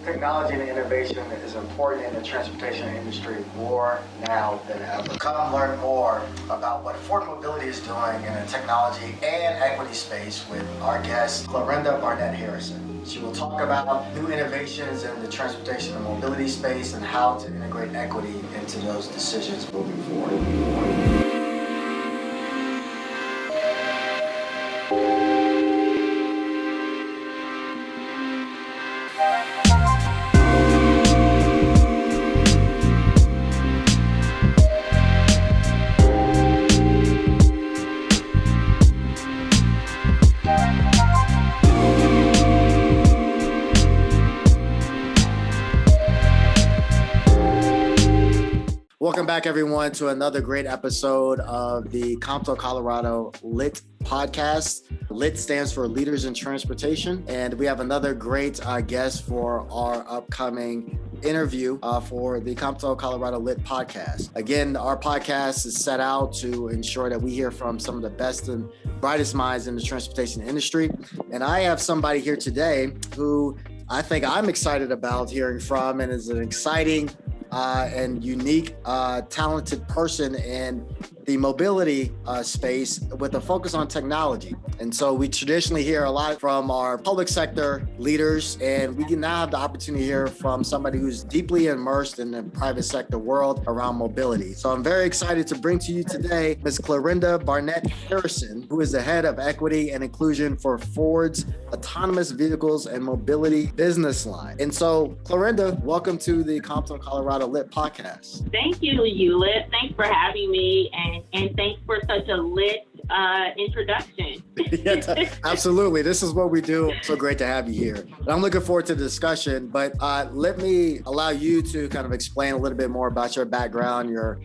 Technology and innovation is important in the transportation industry more now than ever. Come learn more about what Ford Mobility is doing in the technology and equity space with our guest, Clarinda Barnett-Harrison. She will talk about new innovations in the transportation and mobility space and how to integrate equity into those decisions moving forward. Welcome back, everyone, to another great episode of the COMTO Colorado Lit podcast. Lit stands for Leaders in Transportation, and we have another great guest for our upcoming interview for the COMTO Colorado Lit podcast. Again, our podcast is set out to ensure that we hear from some of the best and brightest minds in the transportation industry, and I have somebody here today who I think I'm excited about hearing from, and is an exciting and unique, talented person in the mobility space with a focus on technology. And so we traditionally hear a lot from our public sector leaders, and we can now have the opportunity to hear from somebody who's deeply immersed in the private sector world around mobility. So I'm very excited to bring to you today Ms. Clarinda Barnett-Harrison, who is the head of equity and inclusion for Ford's autonomous vehicles and mobility business line. And so Clarinda, welcome to the COMTO Colorado Lit podcast. Thank you, Eulois. Thanks for having me, and thanks for such a lit introduction. Yeah, absolutely. This is what we do. So great to have you here. And I'm looking forward to the discussion, but let me allow you to kind of explain a little bit more about your background, your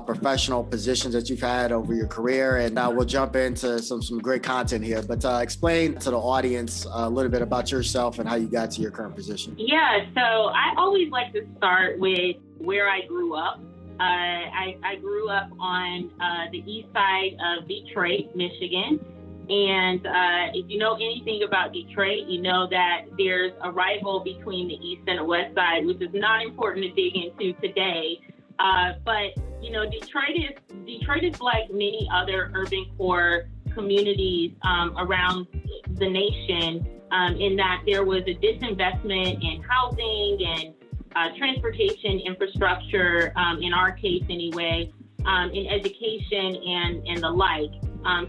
professional positions that you've had over your career, and we'll jump into some great content here. But explain to the audience a little bit about yourself and how you got to your current position. Yeah, so I always like to start with where I grew up. I grew up on the east side of Detroit, Michigan. And if you know anything about Detroit, you know that there's a rival between the east and the west side, which is not important to dig into today. But, you know, Detroit is like many other urban core communities around the nation in that there was a disinvestment in housing and transportation infrastructure, in our case anyway, in education and the like.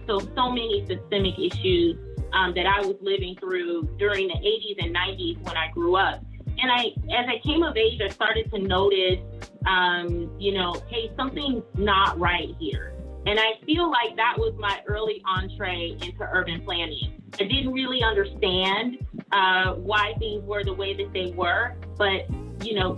So many systemic issues that I was living through during the 80s and 90s when I grew up. And as I came of age, I started to notice, hey, something's not right here. And I feel like that was my early entree into urban planning. I didn't really understand why things were the way that they were, but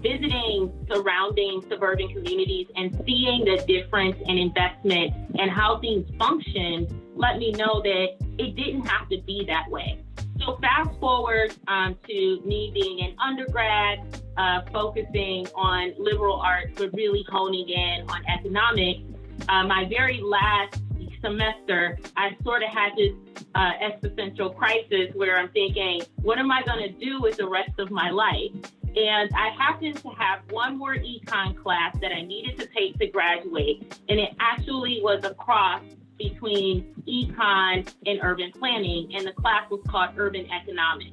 visiting surrounding suburban communities and seeing the difference in investment and how things function let me know that it didn't have to be that way. So fast forward to me being an undergrad, focusing on liberal arts, but really honing in on economics. My very last semester, I sort of had this existential crisis where I'm thinking, what am I going to do with the rest of my life? And I happened to have one more econ class that I needed to take to graduate. And it actually was a cross between econ and urban planning. And the class was called Urban Economics.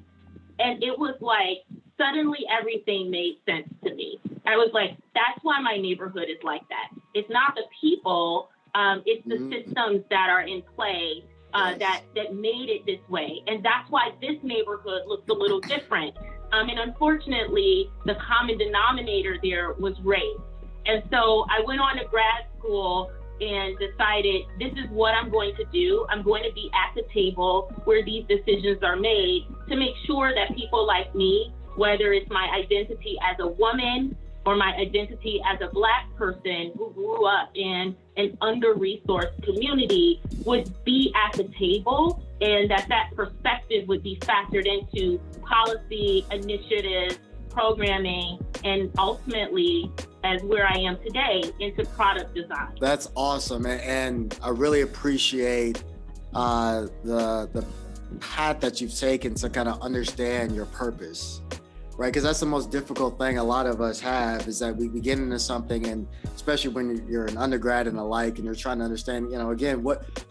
And it was like, suddenly everything made sense to me. I was like, that's why my neighborhood is like that. It's not the people, it's the systems that are in play that made it this way. And that's why this neighborhood looks a little different. And unfortunately, the common denominator there was race. And so I went on to grad school and decided this is what I'm going to do. I'm going to be at the table where these decisions are made to make sure that people like me, whether it's my identity as a woman or my identity as a Black person who grew up in an under-resourced community, would be at the table, and that perspective would be factored into policy, initiatives, programming, and ultimately, as where I am today, into product design. That's awesome, and I really appreciate the path that you've taken to kind of understand your purpose right? Because that's the most difficult thing a lot of us have, is that we get into something, and especially when you're an undergrad and the like, and you're trying to understand, again,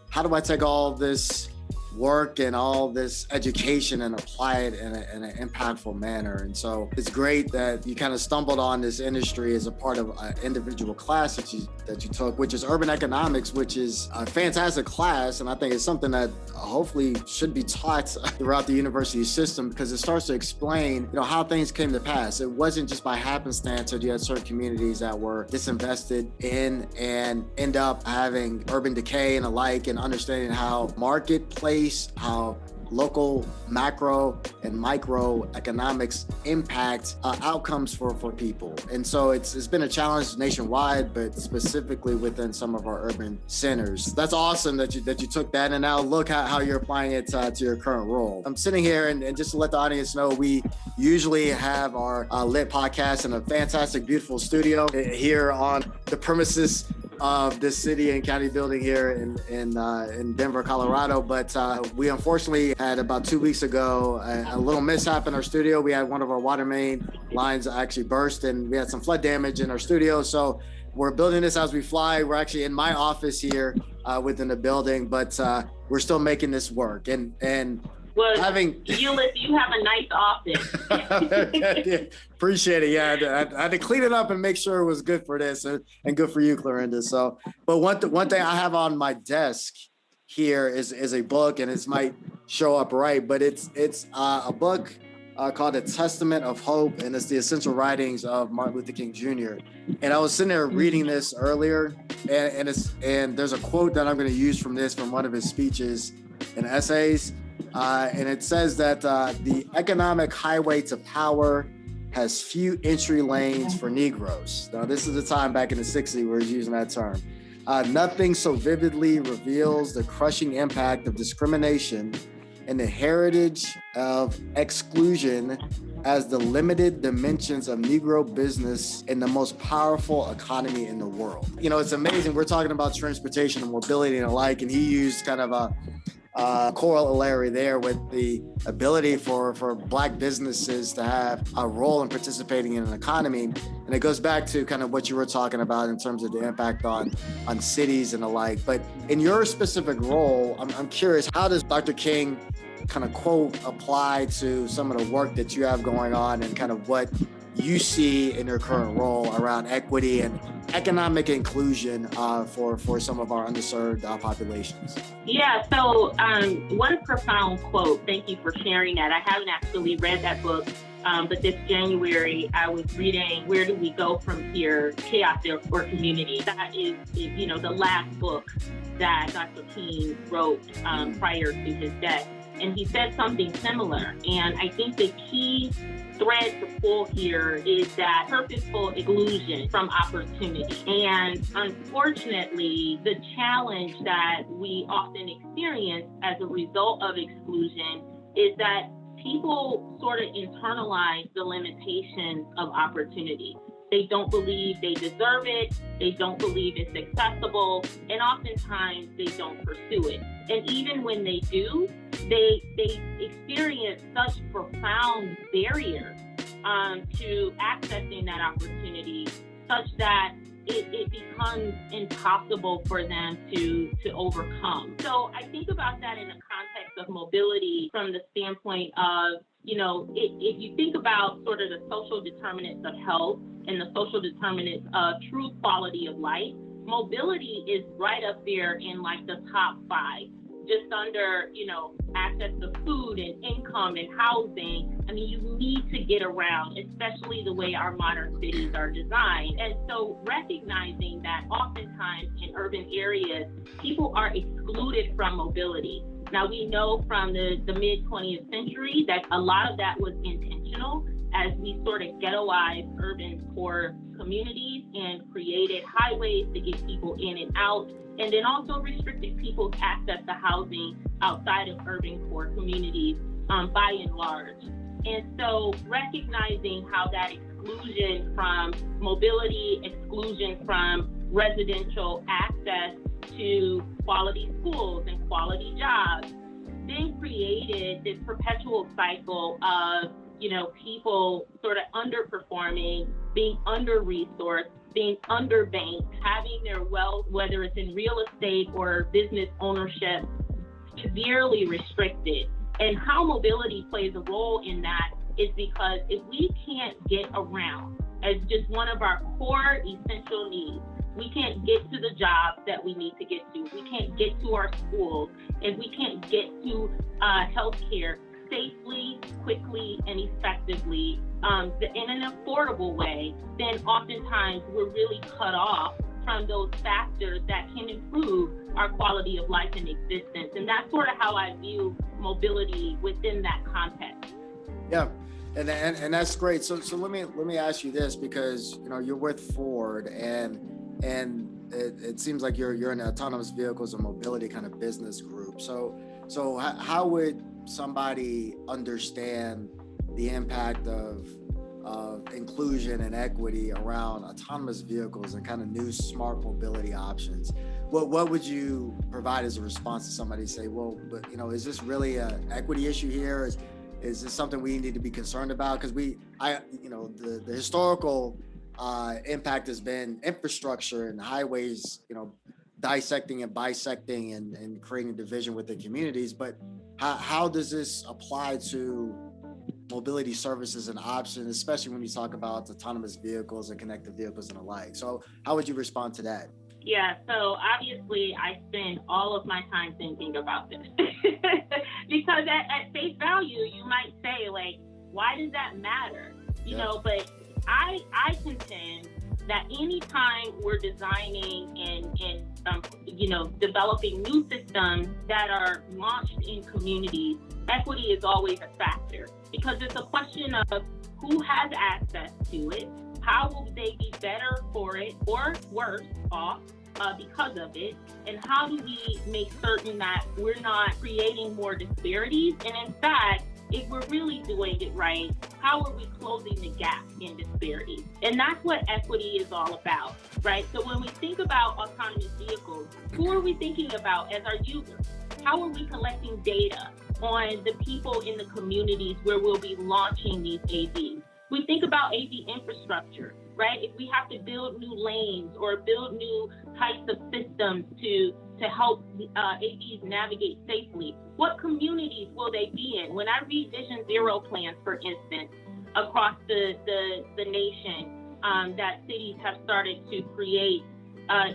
how do I take all this work and all this education and apply it in an impactful manner? And so it's great that you kind of stumbled on this industry as a part of an individual class that you took, which is urban economics, which is a fantastic class. And I think it's something that hopefully should be taught throughout the university system, because it starts to explain, how things came to pass. It wasn't just by happenstance that you had certain communities that were disinvested in and end up having urban decay and the like, and understanding how marketplace, how local macro and micro economics impact outcomes for people. And so it's been a challenge nationwide, but specifically within some of our urban centers. That's awesome that you took that, and now look how you're applying it to your current role. I'm sitting here, and just to let the audience know, we usually have our Lit podcast in a fantastic, beautiful studio here on the premises of this city and county building here in Denver, Colorado. But we unfortunately had, about 2 weeks ago, a little mishap in our studio. We had one of our water main lines actually burst, and we had some flood damage in our studio. So we're building this as we fly. We're actually in my office here within the building, but we're still making this work. Well, Eulois, you have a nice office. Yeah, appreciate it. Yeah, I had to clean it up and make sure it was good for this, and good for you, Clarinda. So, but one thing I have on my desk here is a book, and it might show up right, but it's a book called A Testament of Hope, and it's the essential writings of Martin Luther King Jr. And I was sitting there reading this earlier, and there's a quote that I'm going to use from one of his speeches and essays. And it says that the economic highway to power has few entry lanes for Negroes. Now, this is the time back in the 60s where he's using that term. Nothing so vividly reveals the crushing impact of discrimination and the heritage of exclusion as the limited dimensions of Negro business in the most powerful economy in the world. It's amazing. We're talking about transportation and mobility and the like, and he used kind of a corollary there with the ability for Black businesses to have a role in participating in an economy. And it goes back to kind of what you were talking about in terms of the impact on cities and the like. But in your specific role, I'm curious, how does Dr. King kind of quote apply to some of the work that you have going on, and kind of what you see in your current role around equity and economic inclusion for some of our underserved populations? Yeah, so what a profound quote. Thank you for sharing that. I haven't actually read that book, but this January I was reading Where Do We Go From Here? Chaos or Community. That is the last book that Dr. King wrote prior to his death. And he said something similar. And I think the key thread to pull here is that purposeful exclusion from opportunity. And unfortunately, the challenge that we often experience as a result of exclusion is that people sort of internalize the limitations of opportunity. They don't believe they deserve it. They don't believe it's accessible. And oftentimes they don't pursue it. And even when they do, they experience such profound barriers to accessing that opportunity, such that it becomes impossible for them to overcome. So I think about that in the context of mobility from the standpoint of, if you think about sort of the social determinants of health and the social determinants of true quality of life, mobility is right up there in like the top 5, just under, access to food and income and housing. I mean, you need to get around, especially the way our modern cities are designed. And so recognizing that oftentimes in urban areas, people are excluded from mobility. Now, we know from the mid 20th century that a lot of that was intentional as we sort of ghettoized urban core communities and created highways to get people in and out, and then also restricted people's access to housing outside of urban core communities by and large. And so recognizing how that exclusion from mobility, exclusion from residential access to quality schools and quality jobs, then created this perpetual cycle of people sort of underperforming, being under-resourced, being underbanked, having their wealth, whether it's in real estate or business ownership, severely restricted. And how mobility plays a role in that is because if we can't get around as just one of our core essential needs, we can't get to the jobs that we need to get to, we can't get to our schools, and we can't get to healthcare safely, quickly, and effectively in an affordable way, then oftentimes we're really cut off from those factors that can improve our quality of life and existence. And that's sort of how I view mobility within that context. Yeah, and that's great. So let me ask you this, because you're with Ford, and it seems like you're in autonomous vehicles and mobility kind of business group. So how would somebody understand the impact of inclusion and equity around autonomous vehicles and kind of new smart mobility options? What would you provide as a response to somebody say, well, but is this really an equity issue here? Is this something we need to be concerned about? Because the historical impact has been infrastructure and highways, dissecting and bisecting and creating division within communities. But how does this apply to mobility services and options, especially when you talk about autonomous vehicles and connected vehicles and the like? So how would you respond to that? Yeah, so obviously I spend all of my time thinking about this because at face value, you might say, like, why does that matter? But I contend that anytime we're designing and developing new systems that are launched in communities, equity is always a factor, because it's a question of who has access to it, how will they be better for it or worse off because of it, and how do we make certain that we're not creating more disparities, and in fact, if we're really doing it right, how are we closing the gap in disparities? And that's what equity is all about, right? So when we think about autonomous vehicles, who are we thinking about as our users? How are we collecting data on the people in the communities where we'll be launching these AVs? We think about AV infrastructure, right? If we have to build new lanes or build new types of systems to help AVs navigate safely, what communities will they be in? When I read Vision Zero plans, for instance, across the nation that cities have started to create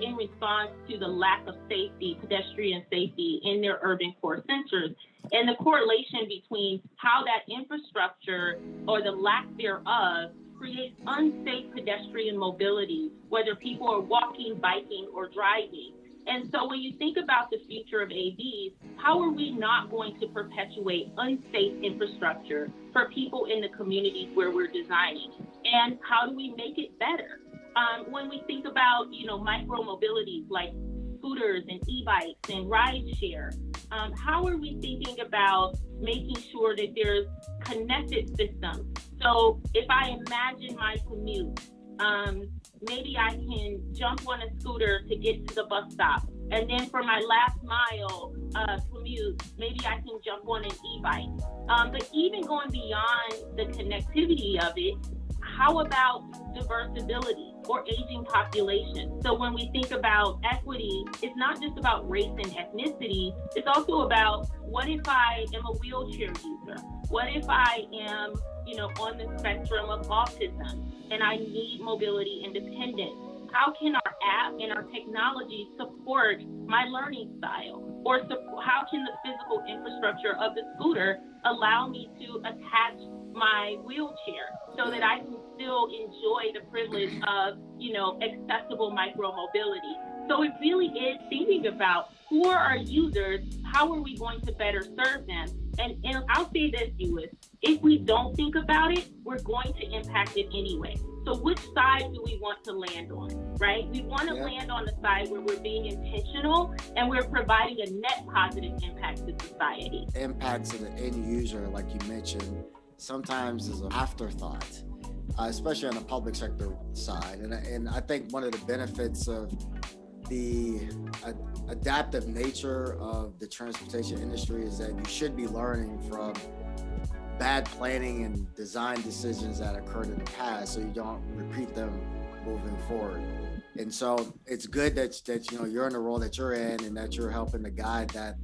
in response to the lack of safety, pedestrian safety in their urban core centers, and the correlation between how that infrastructure or the lack thereof creates unsafe pedestrian mobility, whether people are walking, biking, or driving. And so when you think about the future of AVs, how are we not going to perpetuate unsafe infrastructure for people in the communities where we're designing? And how do we make it better? When we think about, micro mobility like scooters and e-bikes and ride share, how are we thinking about making sure that there's connected systems? So if I imagine my commute, maybe I can jump on a scooter to get to the bus stop. And then for my last mile commute, maybe I can jump on an e-bike. But even going beyond the connectivity of it, how about diversibility or aging population? So when we think about equity, it's not just about race and ethnicity. It's also about, what if I am a wheelchair user? What if I am, on the spectrum of autism and I need mobility independence? How can our app and our technology support my learning style? Or how can the physical infrastructure of the scooter allow me to attach my wheelchair so that I can still enjoy the privilege of, accessible micro mobility? So it really is thinking about who are our users, how are we going to better serve them? And I'll say this, Eulois, if we don't think about it, we're going to impact it anyway. So which side do we want to land on, right? We want to land on the side where we're being intentional and we're providing a net positive impact to society. Impact to the end user, like you mentioned, sometimes is an afterthought, especially on the public sector side. And I think one of the benefits of the adaptive nature of the transportation industry is that you should be learning from bad planning and design decisions that occurred in the past, so you don't repeat them moving forward. And so it's good that you're in the role that you're in, and that you're helping to guide that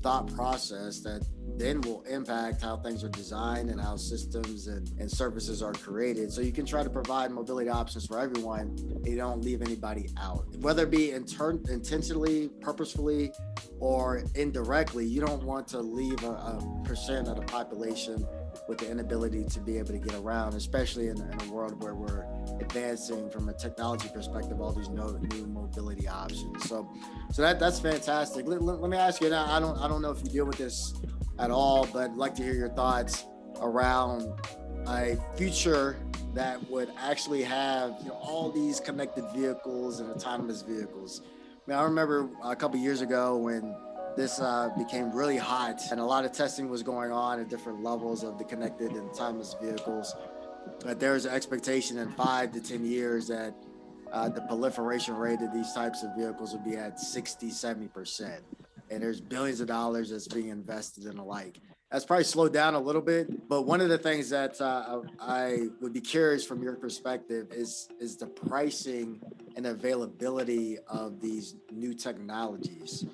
thought process that then will impact how things are designed and how systems and services are created. So you can try to provide mobility options for everyone, and you don't leave anybody out. Whether it be intentionally, purposefully, or indirectly, you don't want to leave a percent of the population with the inability to be able to get around, especially in a world where we're advancing from a technology perspective, all these new mobility options. So that's fantastic. Let me ask you now, I don't know if you deal with this at all, but I'd like to hear your thoughts around a future that would actually have all these connected vehicles and autonomous vehicles. I remember a couple of years ago when this became really hot and a lot of testing was going on at different levels of the connected and autonomous vehicles. But there was an expectation in 5 to 10 years that the proliferation rate of these types of vehicles would be at 60-70%. And there's billions of dollars that's being invested in the like. That's probably slowed down a little bit. But one of the things that I would be curious from your perspective is the pricing and availability of these new technologies.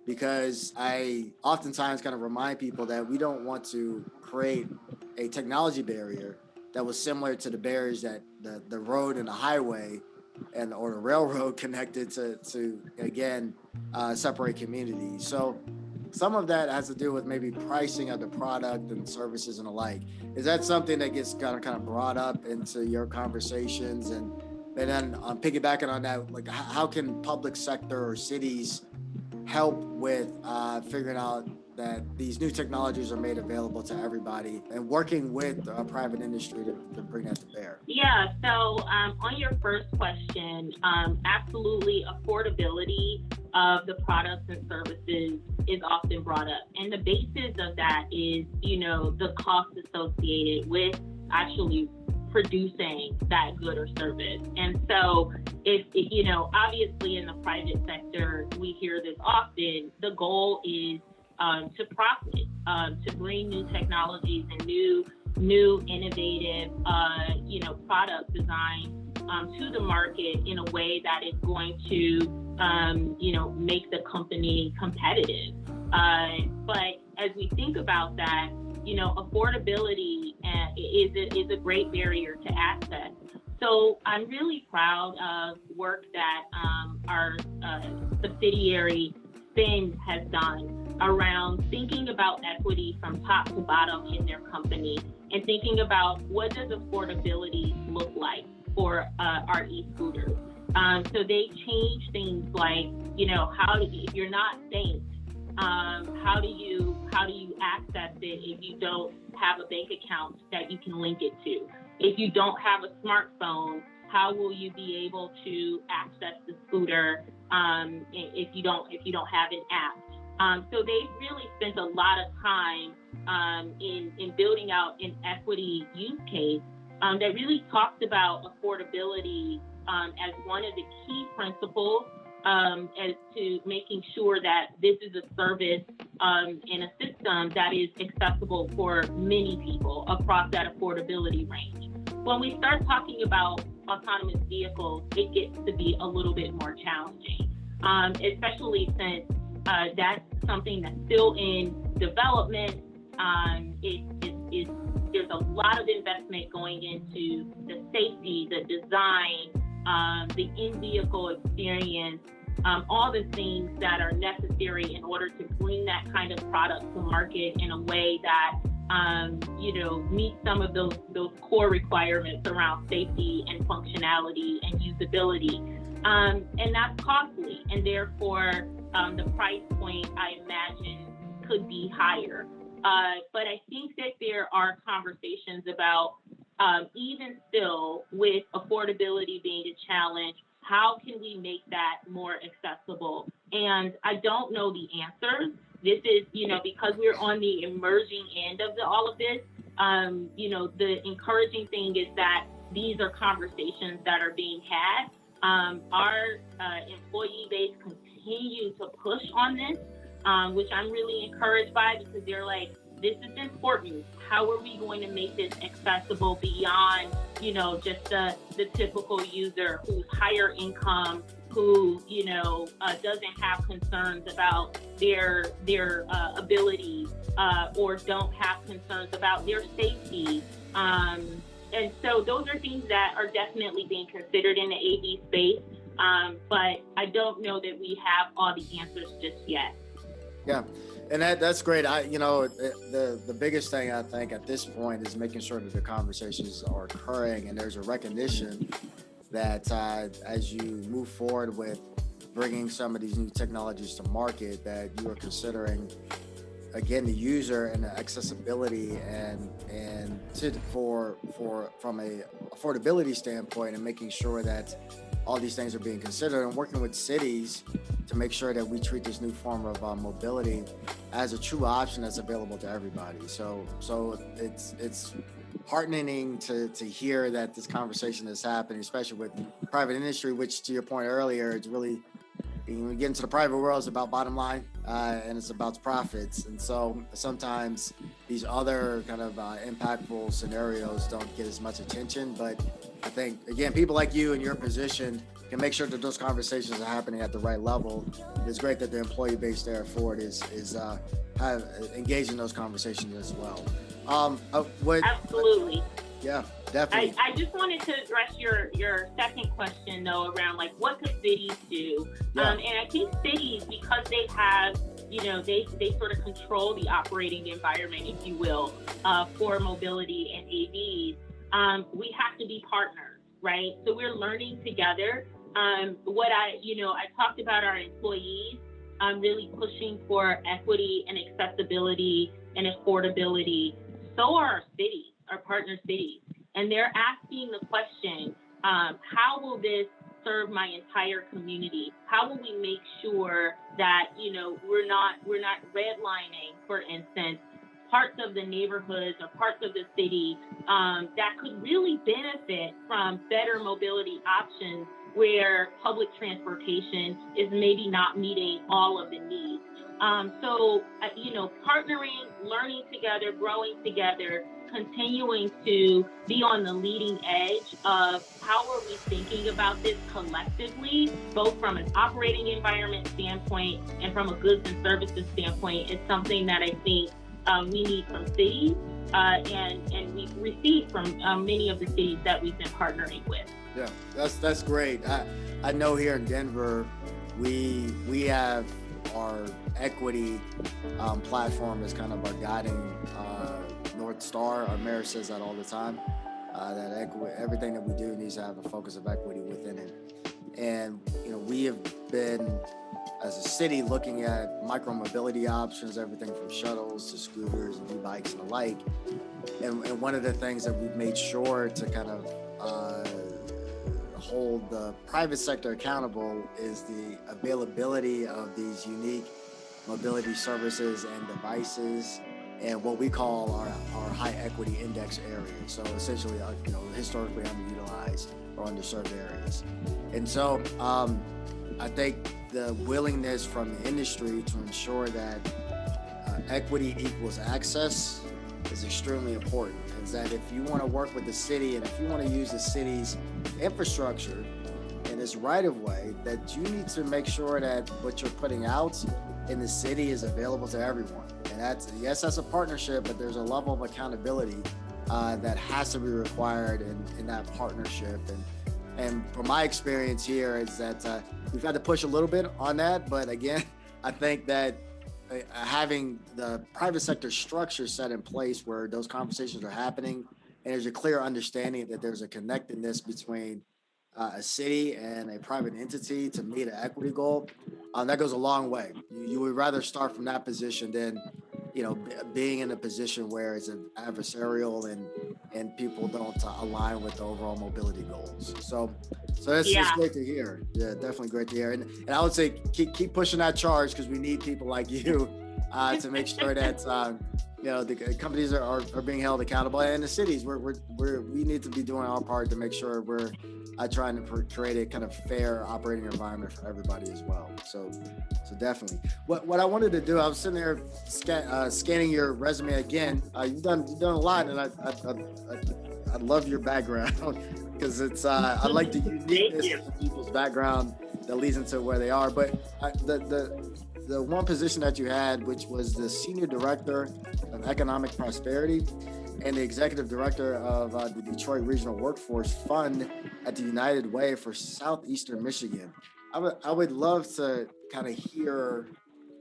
Because I oftentimes kind of remind people that we don't want to create a technology barrier that was similar to the barriers that the road and the highway or the railroad connected to again, separate communities. So some of that has to do with maybe pricing of the product and services and the like. Is that something that gets kind of brought up into your conversations? And then piggybacking on that, like how can public sector or cities help with figuring out that these new technologies are made available to everybody and working with private industry to bring that to bear? Yeah, so on your first question, absolutely affordability of the products and services is often brought up. And the basis of that is, the cost associated with actually producing that good or service. And so if obviously in the private sector, we hear this often, the goal is to profit, to bring new technologies and new innovative, product design to the market in a way that is going to, make the company competitive. But as we think about that, affordability is a great barrier to access. So I'm really proud of work that our subsidiary Spin has done around thinking about equity from top to bottom in their company and thinking about what does affordability look like for our e-scooters. So they change things like, if you're not banked, how do you access it if you don't have a bank account that you can link it to? If you don't have a smartphone, how will you be able to access the scooter if you don't have an app? So they've really spent a lot of time in building out an equity use case that really talks about affordability as one of the key principles as to making sure that this is a service and a system that is accessible for many people across that affordability range. When we start talking about autonomous vehicles, it gets to be a little bit more challenging, especially since that's something that's still in development. There's a lot of investment going into the safety, the design, the in-vehicle experience, all the things that are necessary in order to bring that kind of product to market in a way that meet some of those core requirements around safety and functionality and usability. And that's costly, and therefore the price point, I imagine, could be higher. But I think that there are conversations about, even still, with affordability being a challenge, how can we make that more accessible? And I don't know the answers. This is, because we're on the emerging end of all of this, the encouraging thing is that these are conversations that are being had. Our employee base continue to push on this, which I'm really encouraged by, because they're like, this is important. How are we going to make this accessible beyond, just the typical user who's higher income, who, doesn't have concerns about their ability, or don't have concerns about their safety. And so those are things that are definitely being considered in the AV space. But I don't know that we have all the answers just yet. Yeah, and that's great. The biggest thing I think at this point is making sure that the conversations are occurring and there's a recognition that as you move forward with bringing some of these new technologies to market, that you are considering, again, the user and the accessibility from a affordability standpoint, and making sure that all these things are being considered, and working with cities to make sure that we treat this new form of mobility as a true option that's available to everybody. So it's heartening to hear that this conversation is happening, especially with private industry, which, to your point earlier, it's really, when we get into the private world, it's about bottom line, and it's about profits. And so sometimes these other kind of impactful scenarios don't get as much attention. But I think, again, people like you in your position can make sure that those conversations are happening at the right level. It's great that the employee base there at Ford is engaged in those conversations as well. Absolutely. Yeah, definitely. I just wanted to address your second question, though, around like what could cities do? Yeah. And I think cities, because they have, they sort of control the operating environment, if you will, for mobility and AVs. We have to be partners, right? So we're learning together. I talked about our employees really pushing for equity and accessibility and affordability. So are our cities, our partner cities. And they're asking the question, how will this serve my entire community? How will we make sure that, we're not redlining, for instance, parts of the neighborhoods or parts of the city that could really benefit from better mobility options where public transportation is maybe not meeting all of the needs. Partnering, learning together, growing together, continuing to be on the leading edge of how are we thinking about this collectively, both from an operating environment standpoint and from a goods and services standpoint, is something that I think we need from cities, and we've received from many of the cities that we've been partnering with. Yeah, that's great. I know here in Denver, we have our equity platform as kind of our guiding North Star. Our mayor says that all the time, that everything that we do needs to have a focus of equity within it. And, we have been, as a city, looking at micro-mobility options, everything from shuttles to scooters and e-bikes and the like. And one of the things that we've made sure to kind of hold the private sector accountable is the availability of these unique mobility services and devices and what we call our high equity index areas. So essentially, historically underutilized or underserved areas. And so I think the willingness from the industry to ensure that equity equals access is extremely important. Is that if you want to work with the city and if you want to use the city's infrastructure and its right of way, that you need to make sure that what you're putting out in the city is available to everyone. And that's a partnership, but there's a level of accountability that has to be required in that partnership. And from my experience here is that we've had to push a little bit on that, but again, I think that having the private sector structure set in place where those conversations are happening and there's a clear understanding that there's a connectedness between a city and a private entity to meet an equity goal, that goes a long way. You would rather start from that position than, being in a position where it's an adversarial and people don't align with the overall mobility goals. So that's just great to hear. Yeah, definitely great to hear. And I would say keep pushing that charge, because we need people like you to make sure that the companies are being held accountable, and the cities we need to be doing our part to make sure we're I try and create a kind of fair operating environment for everybody as well. So definitely. What I wanted to do, I was sitting there scanning your resume again. You've done a lot, and I love your background because it's I like the uniqueness of people's background that leads into where they are. But the one position that you had, which was the Senior Director of Economic Prosperity and the Executive Director of the Detroit Regional Workforce Fund at the United Way for Southeastern Michigan. I would love to kind of hear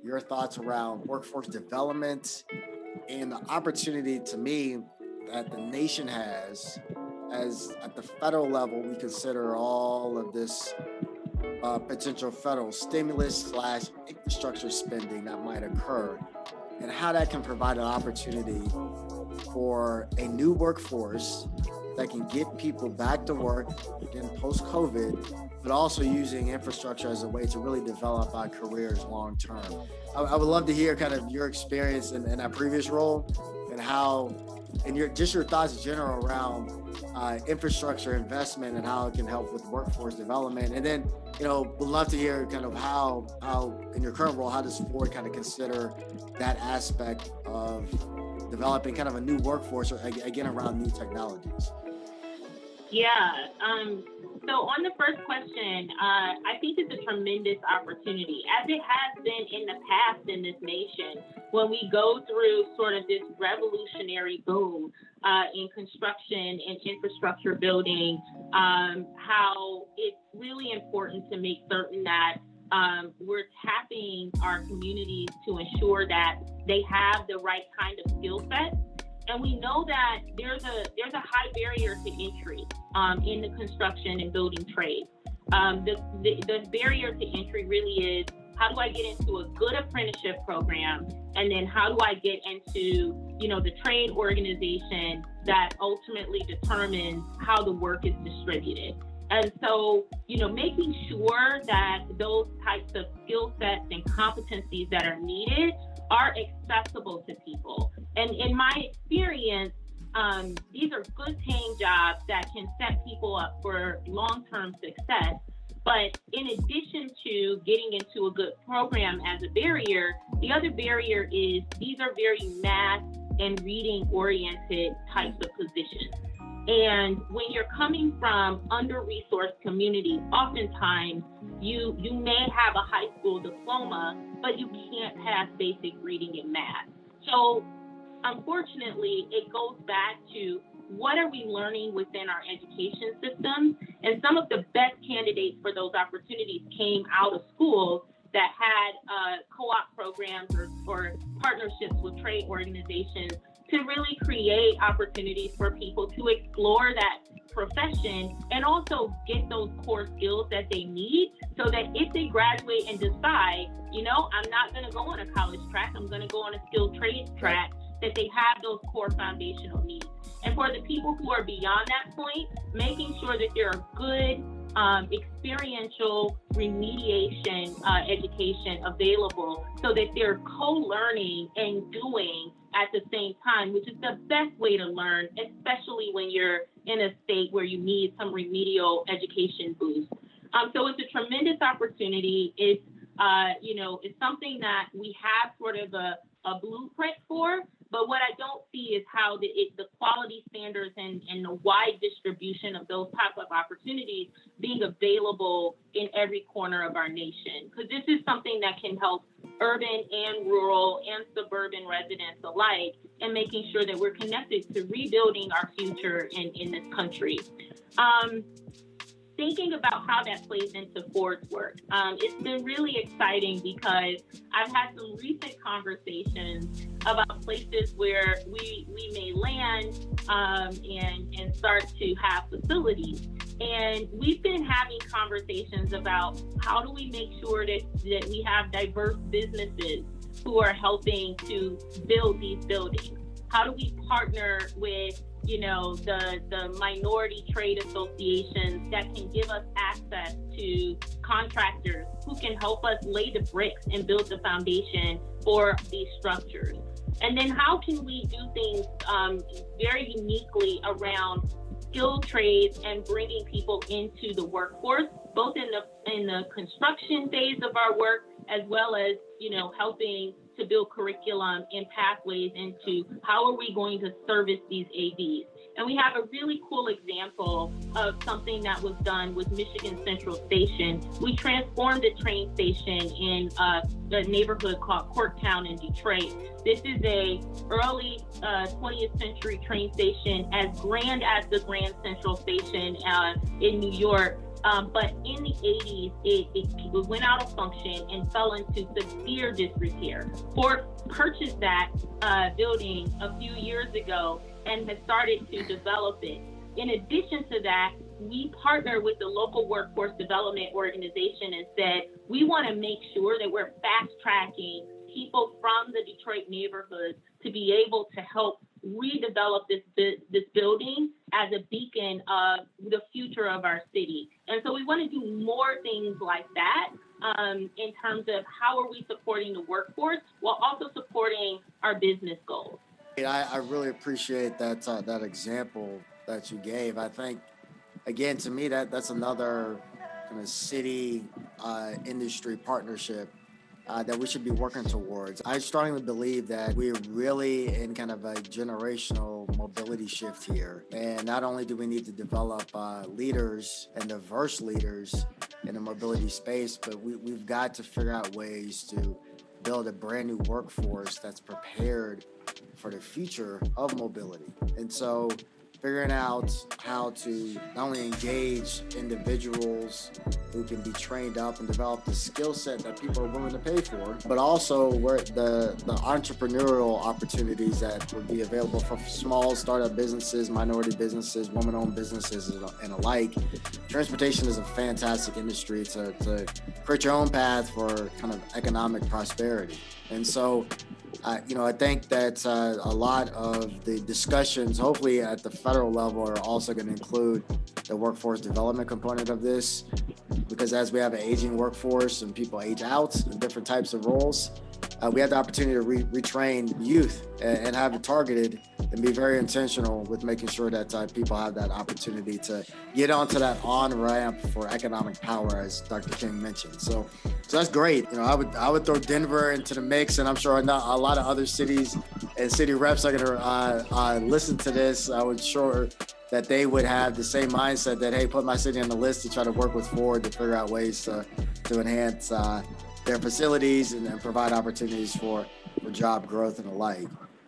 your thoughts around workforce development and the opportunity, to me, that the nation has, as at the federal level, we consider all of this potential federal stimulus / infrastructure spending that might occur, and how that can provide an opportunity for a new workforce that can get people back to work again post-COVID, but also using infrastructure as a way to really develop our careers long term. I would love to hear kind of your experience in that previous role, and how, and your thoughts in general around infrastructure investment and how it can help with workforce development. And then, would love to hear kind of how in your current role, how does Ford kind of consider that aspect of developing kind of a new workforce, or again, around new technologies? Yeah. So on the first question, I think it's a tremendous opportunity, as it has been in the past in this nation, when we go through sort of this revolutionary boom in construction and infrastructure building, how it's really important to make certain that we're tapping our communities to ensure that they have the right kind of skill set. And we know that there's a high barrier to entry in the construction and building trade. The barrier to entry really is, how do I get into a good apprenticeship program? And then how do I get into, the trade organization that ultimately determines how the work is distributed? And so, making sure that those types of skill sets and competencies that are needed are accessible to people. And in my experience, these are good paying jobs that can set people up for long-term success. But in addition to getting into a good program as a barrier, the other barrier is these are very math and reading oriented types of positions. And when you're coming from under-resourced communities, oftentimes you may have a high school diploma, but you can't pass basic reading and math. So unfortunately, it goes back to, what are we learning within our education system? And some of the best candidates for those opportunities came out of schools that had co-op programs or partnerships with trade organizations to really create opportunities for people to explore that profession and also get those core skills that they need, so that if they graduate and decide, I'm not going to go on a college track, I'm going to go on a skilled trades track, that they have those core foundational needs. And for the people who are beyond that point, making sure that there are good experiential remediation education available, so that they're co-learning and doing at the same time, which is the best way to learn, especially when you're in a state where you need some remedial education boost. So it's a tremendous opportunity. It's something that we have sort of a blueprint for, but what I don't see is how the quality standards and the wide distribution of those type of opportunities being available in every corner of our nation. Because this is something that can help urban and rural and suburban residents alike, and making sure that we're connected to rebuilding our future in this country. Thinking about how that plays into Ford's work, it's been really exciting, because I've had some recent conversations about places where we may land and start to have facilities. And we've been having conversations about, how do we make sure that we have diverse businesses who are helping to build these buildings? How do we partner with the minority trade associations that can give us access to contractors who can help us lay the bricks and build the foundation for these structures? And then how can we do things very uniquely around skilled trades and bringing people into the workforce, both in the construction phase of our work, as well as, helping to build curriculum and pathways into how are we going to service these AVs. And we have a really cool example of something that was done with Michigan Central Station. We transformed a train station in a neighborhood called Corktown in Detroit. This is a early 20th century train station, as grand as the Grand Central Station in New York. But in the 80s, it went out of function and fell into severe disrepair. Ford purchased that building a few years ago and has started to develop it. In addition to that, we partner with the local workforce development organization and said, we want to make sure that we're fast tracking people from the Detroit neighborhoods to be able to help redevelop this building as a beacon of the future of our city. And so we want to do more things like that in terms of how are we supporting the workforce while also supporting our business goals. I really appreciate that example that you gave. I think, again, to me, that's another kind of city industry partnership that we should be working towards. I strongly believe that we're really in kind of a generational mobility shift here. And not only do we need to develop leaders and diverse leaders in the mobility space, but we've got to figure out ways to build a brand new workforce that's prepared for the future of mobility. And so figuring out how to not only engage individuals who can be trained up and develop the skill set that people are willing to pay for, but also where the entrepreneurial opportunities that would be available for small startup businesses, minority businesses, woman-owned businesses, and alike. Transportation is a fantastic industry to create your own path for kind of economic prosperity. And so I think that a lot of the discussions, hopefully at the federal level, are also going to include the workforce development component of this, because as we have an aging workforce and people age out in different types of roles, we have the opportunity to retrain youth and have it targeted and be very intentional with making sure that people have that opportunity to get onto that on-ramp for economic power, as Dr. King mentioned. So that's great. I would throw Denver into the mix, and I'm sure a lot of other cities and city reps are going to listen to this. I would sure that they would have the same mindset that, hey, put my city on the list to try to work with Ford to figure out ways to enhance their facilities and provide opportunities for job growth and the like.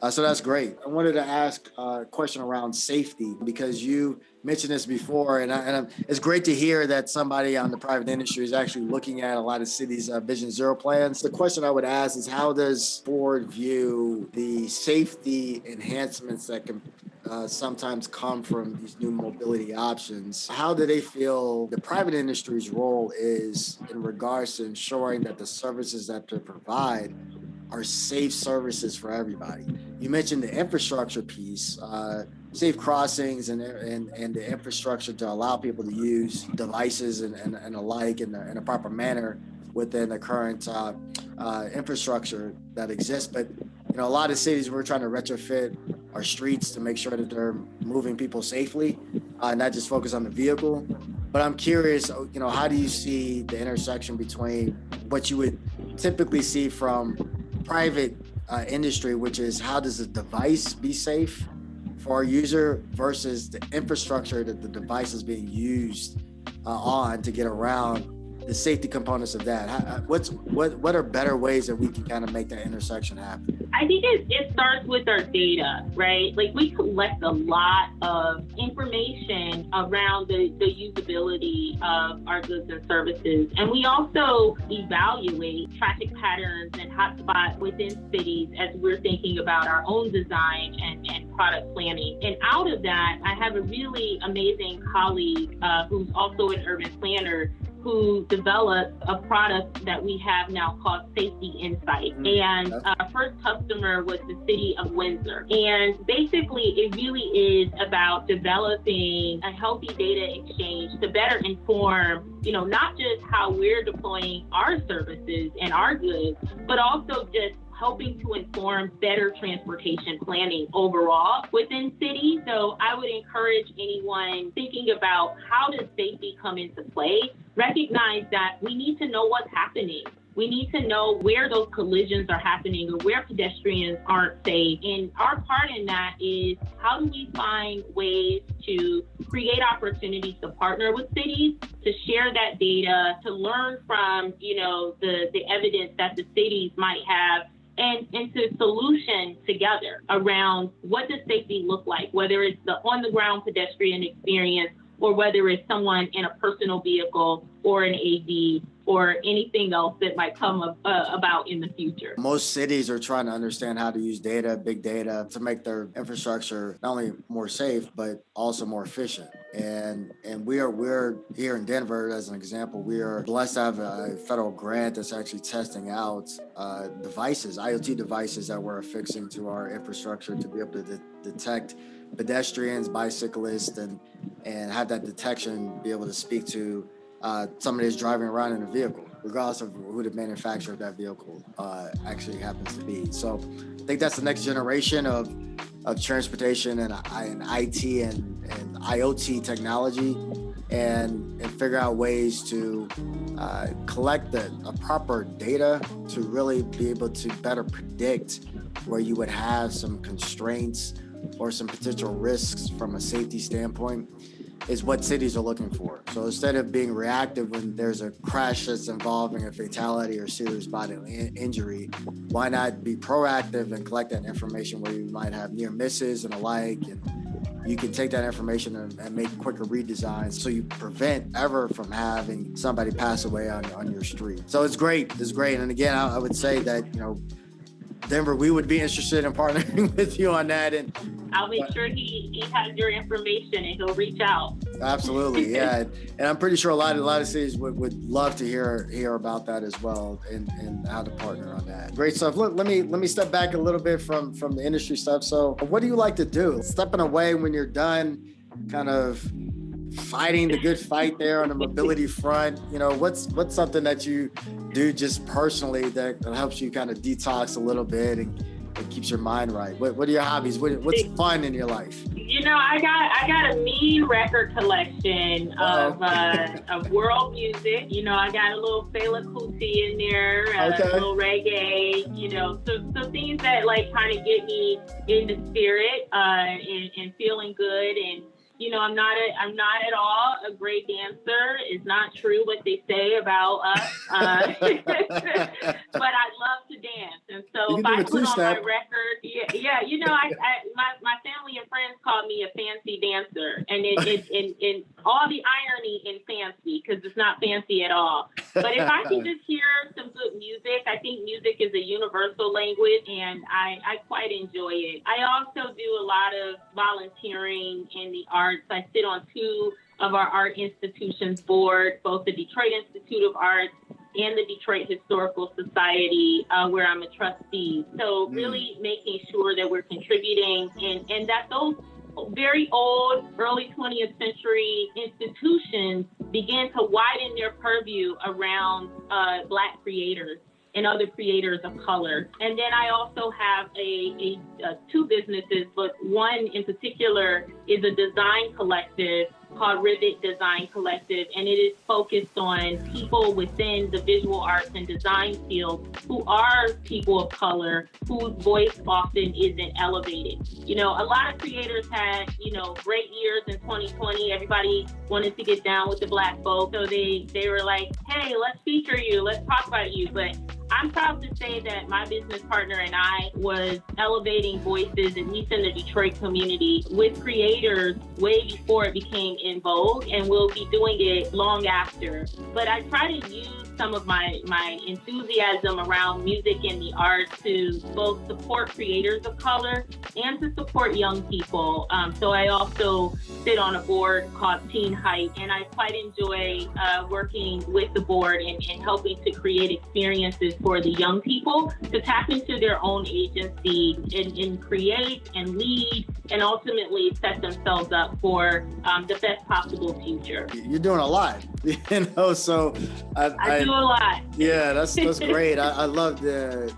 So that's great. I wanted to ask a question around safety, because you mentioned this before, and it's great to hear that somebody on the private industry is actually looking at a lot of cities' Vision Zero plans. The question I would ask is, how does Ford view the safety enhancements that can sometimes come from these new mobility options? How do they feel the private industry's role is in regards to ensuring that the services that they provide are safe services for everybody? You mentioned the infrastructure piece, safe crossings and the infrastructure to allow people to use devices and alike in a proper manner within the current infrastructure that exists. But a lot of cities, we're trying to retrofit our streets to make sure that they're moving people safely, not just focus on the vehicle. But I'm curious, how do you see the intersection between what you would typically see from private industry, which is how does the device be safe for our user versus the infrastructure that the device is being used on to get around the safety components of that? What are better ways that we can kind of make that intersection happen? I think it starts with our data, right? Like, we collect a lot of information around the usability of our goods and services. And we also evaluate traffic patterns and hotspots within cities as we're thinking about our own design and product planning. And out of that, I have a really amazing colleague who's also an urban planner, who developed a product that we have now called Safety Insight. And our first customer was the city of Windsor. And basically, it really is about developing a healthy data exchange to better inform, not just how we're deploying our services and our goods, but also just helping to inform better transportation planning overall within cities. So I would encourage anyone thinking about how does safety come into play, recognize that we need to know what's happening. We need to know where those collisions are happening or where pedestrians aren't safe. And our part in that is how do we find ways to create opportunities to partner with cities, to share that data, to learn from, the evidence that the cities might have, and to solution together around what does safety look like, whether it's the on-the-ground pedestrian experience or whether it's someone in a personal vehicle or an AV or anything else that might come about in the future. Most cities are trying to understand how to use data, big data, to make their infrastructure not only more safe, but also more efficient. And we're here in Denver, as an example, we are blessed to have a federal grant that's actually testing out devices, IoT devices that we're affixing to our infrastructure to be able to detect pedestrians, bicyclists, and have that detection be able to speak to somebody who's driving around in a vehicle, regardless of who the manufacturer of that vehicle actually happens to be. So I think that's the next generation of transportation and IT and IoT technology, and figure out ways to collect a proper data to really be able to better predict where you would have some constraints or some potential risks from a safety standpoint, is what cities are looking for. So instead of being reactive when there's a crash that's involving a fatality or serious bodily injury, why not be proactive and collect that information where you might have near misses and alike, and you can take that information and make quicker redesigns so you prevent ever from having somebody pass away on your street. So it's great. And again, I would say that, Denver, we would be interested in partnering with you on that. And I'll make sure he has your information and he'll reach out. Absolutely, yeah. And I'm pretty sure a lot of cities would love to hear about that as well, and how to partner on that. Great stuff. Look, let me step back a little bit from the industry stuff. So what do you like to do? Stepping away when you're done, kind of fighting the good fight there on the mobility front. What's something that you do just personally that helps you kind of detox a little bit and keeps your mind right? What are your hobbies? What's fun in your life? I got a mean record collection of world music. I got a little Fela Kuti in there, okay. A little reggae. So things that kind of get me in the spirit and feeling good. And I'm not at all a great dancer. It's not true what they say about us. But I love to dance. And so if I put on my record, my family and friends call me a fancy dancer. And it all the irony in fancy, because it's not fancy at all. But if I can just hear some good music, I think music is a universal language, and I quite enjoy it. I also do a lot of volunteering in the arts. I sit on two of our art institutions board, both the Detroit Institute of Arts and the Detroit Historical Society, where I'm a trustee. So really making sure that we're contributing and that those very old, early 20th century institutions begin to widen their purview around Black creators and other creators of color. And then I also have two businesses, but one in particular is a design collective called Rivet Design Collective, and it is focused on people within the visual arts and design field who are people of color, whose voice often isn't elevated. A lot of creators had, great years in 2020. Everybody wanted to get down with the Black folk, so they were like, hey, let's feature you, let's talk about you. But I'm proud to say that my business partner and I was elevating voices, at least in the Detroit community, with creators way before it became in vogue, and we'll be doing it long after. But I try to use some of my enthusiasm around music and the arts to both support creators of color and to support young people. So I also sit on a board called Teen Hype, and I quite enjoy working with the board and helping to create experiences for the young people to tap into their own agency and create and lead and ultimately set themselves up for the best possible future. You're doing a lot, so I do a lot. Yeah, that's great. I love the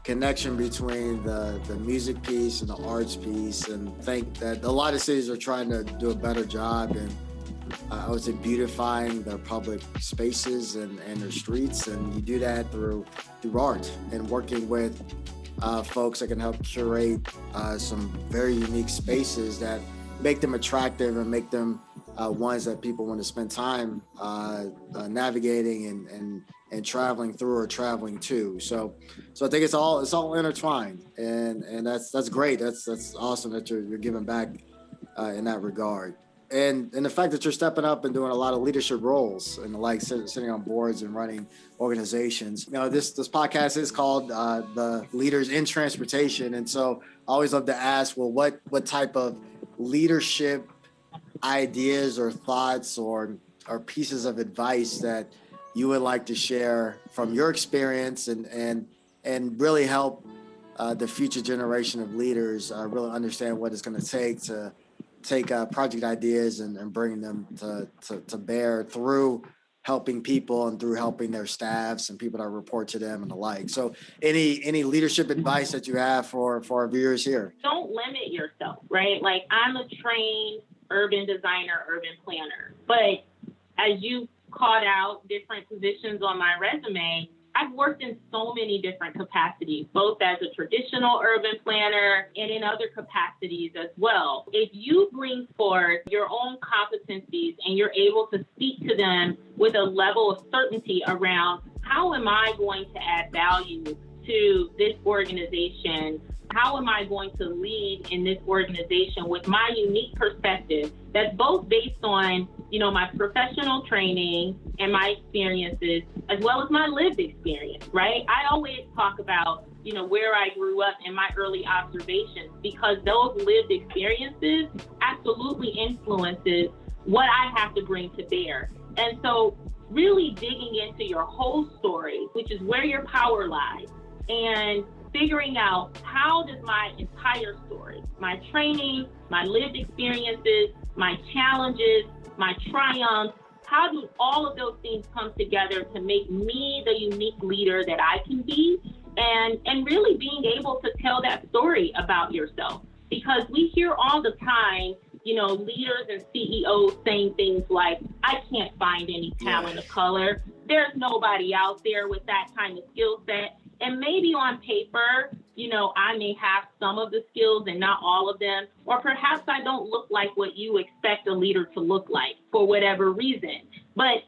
connection between the music piece and the arts piece, and think that a lot of cities are trying to do a better job in I would say beautifying their public spaces and their streets, and you do that through art and working with folks that can help curate some very unique spaces that make them attractive and make them ones that people want to spend time navigating and traveling through or traveling to. So I think it's all intertwined, and that's great. That's awesome that you're giving back in that regard. And the fact that you're stepping up and doing a lot of leadership roles and like sitting on boards and running organizations. You know, this podcast is called the Leaders in Transportation. And so I always love to ask, well, what type of leadership ideas or thoughts or pieces of advice that you would like to share from your experience and really help the future generation of leaders really understand what it's going to take project ideas and bringing them to bear through helping people and through helping their staffs and people that report to them and the like. So any leadership advice that you have for our viewers here? Don't limit yourself, right? Like, I'm a trained urban designer, urban planner, but as you called out different positions on my resume, I've worked in so many different capacities, both as a traditional urban planner and in other capacities as well. If you bring forth your own competencies and you're able to speak to them with a level of certainty around how am I going to add value to this organization, how am I going to lead in this organization with my unique perspective that's both based on, my professional training and my experiences, as well as my lived experience, right? I always talk about, where I grew up and my early observations, because those lived experiences absolutely influences what I have to bring to bear. And so really digging into your whole story, which is where your power lies, and figuring out how does my entire story, my training, my lived experiences, my challenges, my triumphs, how do all of those things come together to make me the unique leader that I can be, and really being able to tell that story about yourself. Because we hear all the time, leaders and CEOs saying things like, I can't find any talent of color. There's nobody out there with that kind of skill set. And maybe on paper, I may have some of the skills and not all of them, or perhaps I don't look like what you expect a leader to look like for whatever reason. But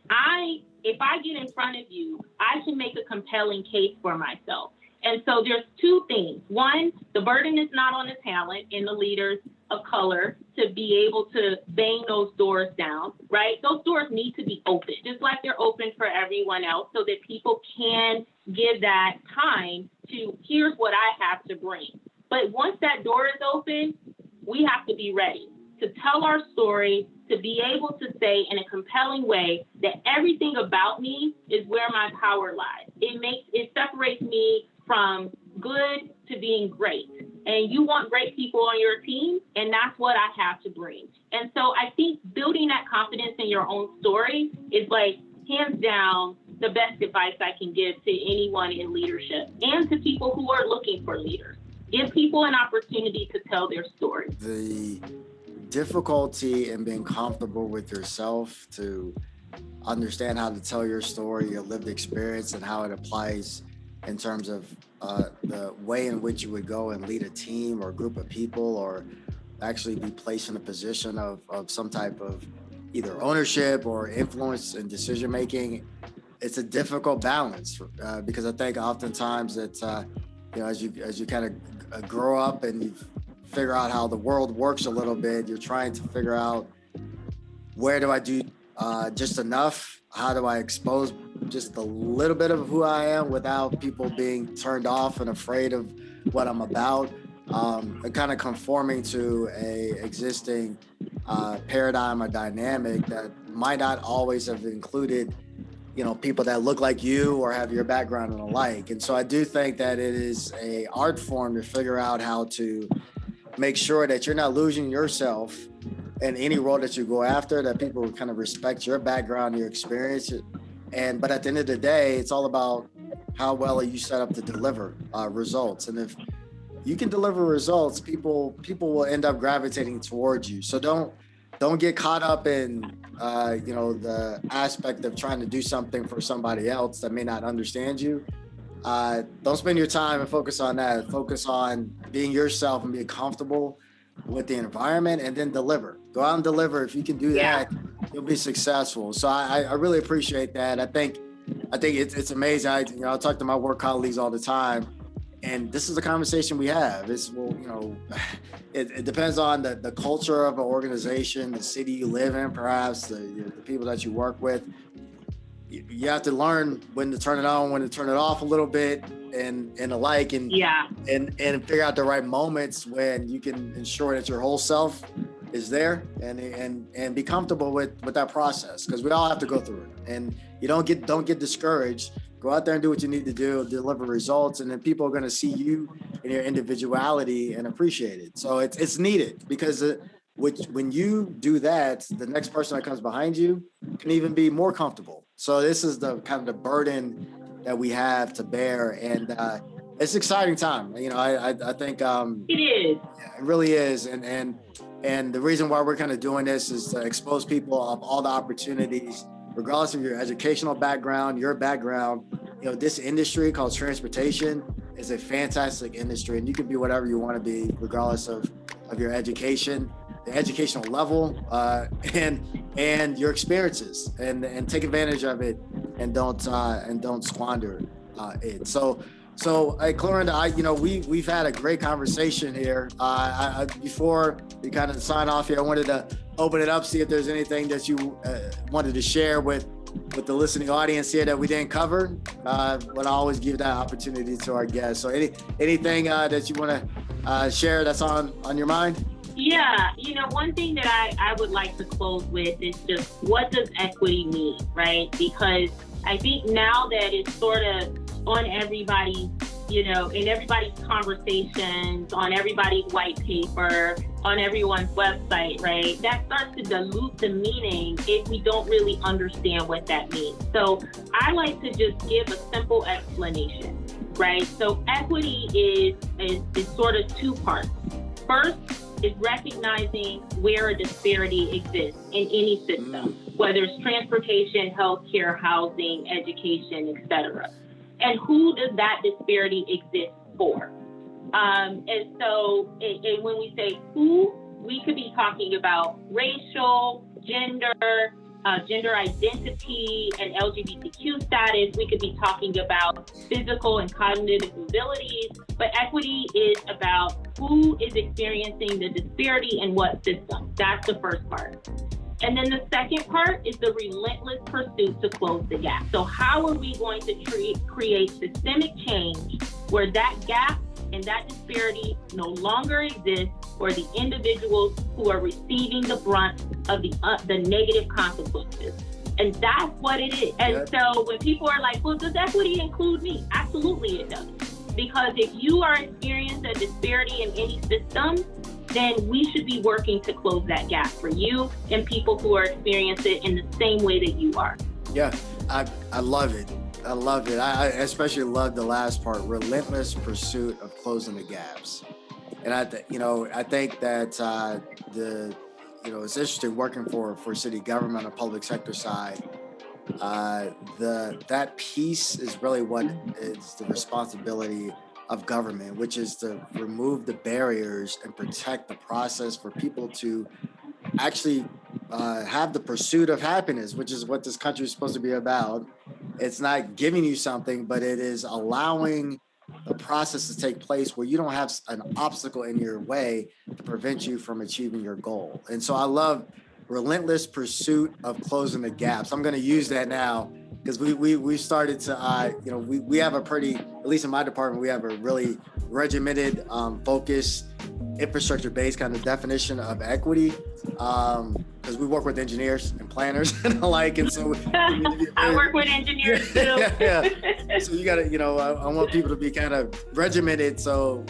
if I get in front of you, I can make a compelling case for myself. And so there's two things. One, the burden is not on the talent and the leaders of color to be able to bang those doors down, right? Those doors need to be open, just like they're open for everyone else, so that people can give that time to, here's what I have to bring. But once that door is open, we have to be ready to tell our story, to be able to say in a compelling way that everything about me is where my power lies. It separates me from good to being great. And you want great people on your team, and that's what I have to bring. And so I think building that confidence in your own story is, like, hands down the best advice I can give to anyone in leadership and to people who are looking for leaders. Give people an opportunity to tell their story. The difficulty in being comfortable with yourself to understand how to tell your story, your lived experience, and how it applies in terms of the way in which you would go and lead a team or a group of people, or actually be placed in a position of some type of either ownership or influence in decision making. It's a difficult balance because I think oftentimes that as you kind of grow up and you figure out how the world works a little bit, you're trying to figure out, where do I do just enough? How do I expose just a little bit of who I am without people being turned off and afraid of what I'm about, and kind of conforming to a existing paradigm or dynamic that might not always have included, people that look like you or have your background and the like. And so I do think that it is a art form to figure out how to make sure that you're not losing yourself in any role that you go after, that people kind of respect your background, your experience. But at the end of the day, it's all about how well are you set up to deliver results? And if you can deliver results, people will end up gravitating towards you. So don't get caught up in the aspect of trying to do something for somebody else that may not understand you. Don't spend your time and focus on that. Focus on being yourself and being comfortable with the environment, and then deliver. Go out and deliver. If you can do that, you'll be successful. So I really appreciate that. I think it's amazing. I talk to my work colleagues all the time, and this is a conversation we have. It depends on the culture of an organization, the city you live in, perhaps the people that you work with. You have to learn when to turn it on, when to turn it off a little bit, and alike, and figure out the right moments when you can ensure that your whole self is there, and be comfortable with that process, because we all have to go through it. And you don't get discouraged. Go out there and do what you need to do, deliver results, and then people are going to see you and your individuality and appreciate it. So it's needed, because when you do that, the next person that comes behind you can even be more comfortable. So this is the kind of the burden that we have to bear, and it's an exciting time. I think it is. Yeah, it really is, and the reason why we're kind of doing this is to expose people of all the opportunities, regardless of your educational background, your background. This industry called transportation is a fantastic industry, and you can be whatever you want to be, regardless of your education, the educational level, and your experiences, and take advantage of it, and don't squander it. So hey, Clarinda, we've had a great conversation here. Before we kind of sign off here, I wanted to open it up, see if there's anything that you wanted to share with the listening audience here that we didn't cover. But I always give that opportunity to our guests. So anything that you want to share that's on your mind? Yeah, one thing that I would like to close with is just, what does equity mean, right? Because I think now that it's sort of on everybody's, in everybody's conversations, on everybody's white paper, on everyone's website, right? That starts to dilute the meaning if we don't really understand what that means. So I like to just give a simple explanation, right? So equity is sort of two parts. First is recognizing where a disparity exists in any system, whether it's transportation, healthcare, housing, education, etc. And who does that disparity exist for? And when we say who, we could be talking about racial, gender identity, and LGBTQ status. We could be talking about physical and cognitive abilities, but equity is about who is experiencing the disparity in what system. That's the first part. And then the second part is the relentless pursuit to close the gap. So how are we going to create systemic change where that gap and that disparity no longer exists for the individuals who are receiving the brunt of the negative consequences? And that's what it is. And so when people are like, well, does equity include me? Absolutely it does. Because if you are experiencing a disparity in any system, then we should be working to close that gap for you and people who are experiencing it in the same way that you are. Yeah, I love it. I love it. I especially love the last part, relentless pursuit of closing the gaps. And I think that it's interesting working for city government on the public sector side. That piece is really what is the responsibility of government, which is to remove the barriers and protect the process for people to actually have the pursuit of happiness, which is what this country is supposed to be about. It's not giving you something, but it is allowing the process to take place where you don't have an obstacle in your way to prevent you from achieving your goal. And so I love relentless pursuit of closing the gaps. I'm going to use that now because we started to, we have a pretty, at least in my department, we have a really regimented, focused, infrastructure-based kind of definition of equity, because we work with engineers and planners and the like, and so I work with engineers too. yeah. So you got to, I want people to be kind of regimented, so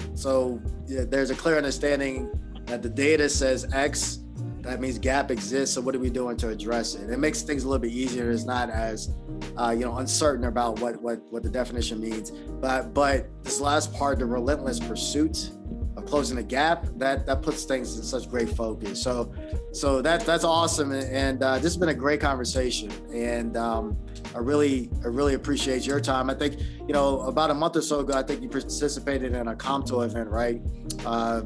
there's a clear understanding that the data says X, that means gap exists. So what are we doing to address it? It makes things a little bit easier. It's not as uncertain about what the definition means. But this last part, the relentless pursuit of closing the gap, that puts things in such great focus. So that's awesome. And this has been a great conversation. And I really appreciate your time. I think, about a month or so ago, I think you participated in a COMTO event, right?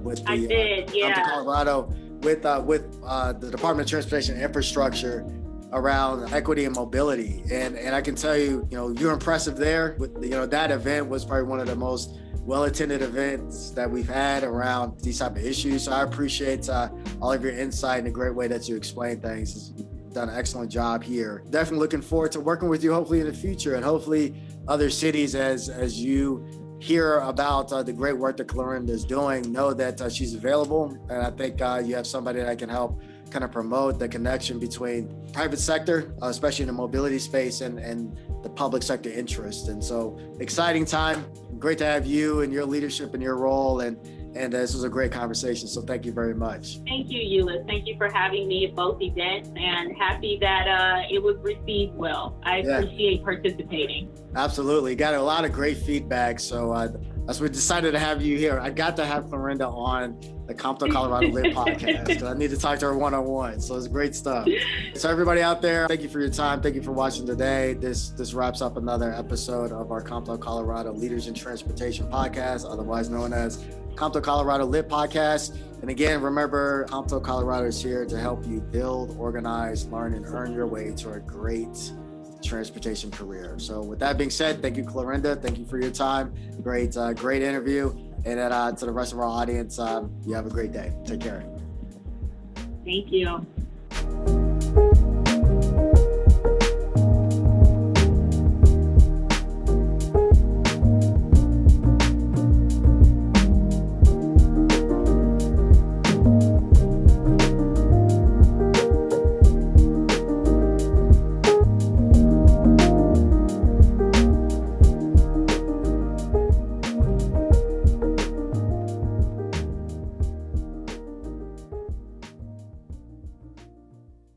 With the I did, yeah. COMTO Colorado with the Department of Transportation and Infrastructure around equity and mobility. And I can tell you, you're impressive there. With that event was probably one of the most well-attended events that we've had around these type of issues. So I appreciate all of your insight and the great way that you explain things. You've done an excellent job here. Definitely looking forward to working with you hopefully in the future, and hopefully other cities as you hear about the great work that Clarinda is doing, know that she's available. And I think you have somebody that can help kind of promote the connection between private sector, especially in the mobility space, and the public sector interest. And so exciting time. Great to have you and your leadership and your role. And this was a great conversation. So thank you very much. Thank you, Eulois. Thank you for having me at both events, and happy that it was received well. I appreciate participating. Absolutely. Got a lot of great feedback. So that's why we decided to have you here. I got to have Clarinda on the COMTO Colorado Lit podcast because I need to talk to her one-on-one. So it's great stuff. So everybody out there, thank you for your time. Thank you for watching today. This wraps up another episode of our COMTO Colorado Leaders in Transportation podcast, otherwise known as COMTO Colorado Lit podcast. And again, remember, COMTO Colorado is here to help you build, organize, learn, and earn your way to a great transportation career. So with that being said, thank you, Clarinda. Thank you for your time. Great interview. And then to the rest of our audience, you have a great day. Take care. Thank you.